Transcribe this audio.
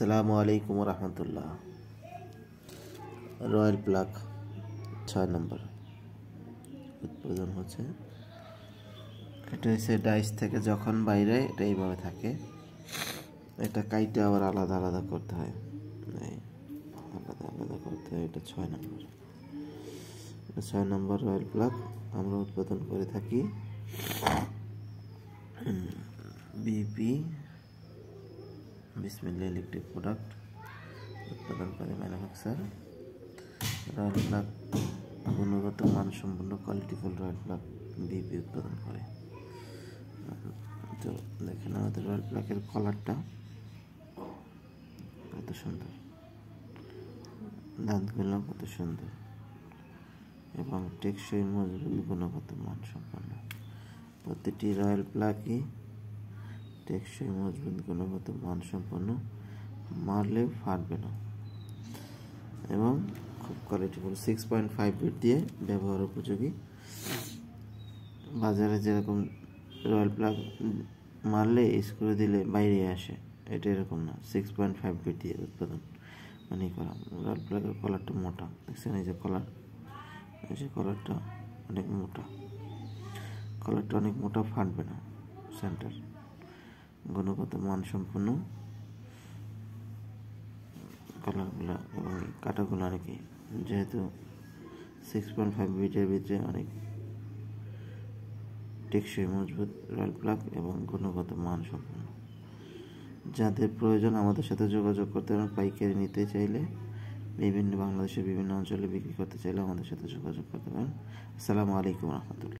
আসসালামু আলাইকুম রহমতুল্লাহ। Royal plug 6 নম্বর উৎপাদন হচ্ছে। এটা হচ্ছে ডাইস থেকে যখন বাইরে এটা এইভাবে থাকে, এটা কাইটে আবার আলাদা আলাদা করতে হয়, আলাদা আলাদা করতে হয়। এটা 6 নম্বর, 6 নম্বর রয়্যাল প্লাগ আমরা উৎপাদন করে থাকি। বিপি বিসমিল্লাহ ইলেকট্রিক প্রোডাক্ট উৎপাদন করে ম্যানুফ্যাকচার। রয়্যাল প্লাগ গুণগত মানসম্পন্ন কোয়ালিটিফুল রয়্যাল প্লাগ বিপি উৎপাদন করে। তো দেখেন আমাদের রয়্যাল প্লাগের কলারটা কত সুন্দর, দাঁতগুলো কত সুন্দর এবং টেকসই মজবুত গুণগত মানসম্পন্ন। প্রতিটি রয়্যাল প্লাগই টেকসই মজবুত গুণগত মানসম্পন্ন, মারলে ফাটবে না এবং খুব কোয়ালিটিফুল। 6.5 ফিট দিয়ে ব্যবহার উপযোগী। বাজারে যেরকম রয়্যাল প্লাগ মারলে স্ক্রু দিলে বাইরে আসে, এটা এরকম না। 6.5 ফিট দিয়ে উৎপাদন মানে করা। রয়্যাল প্লাগের কলারটা মোটা, দেখছেন? এই যে কলার, এই যে কলারটা অনেক মোটা, কলারটা অনেক মোটা, ফাটবে না। সেন্টার গুণগত মানসম্পন্ন কালারগুলো এবং কাটাগুলো আর কি, যেহেতু 6.5 ফিটের ভিতরে অনেক টেকসই মজবুত রয়্যাল প্লাগ এবং গুণগত মানসম্পন্ন। যাদের প্রয়োজন আমাদের সাথে যোগাযোগ করতে পারেন। পাইকারি নিতে চাইলে, বাংলাদেশের বিভিন্ন অঞ্চলে বিক্রি করতে চাইলে আমাদের সাথে যোগাযোগ করতে পারেন। আসসালামু আলাইকুম রহমতুল্লাহ।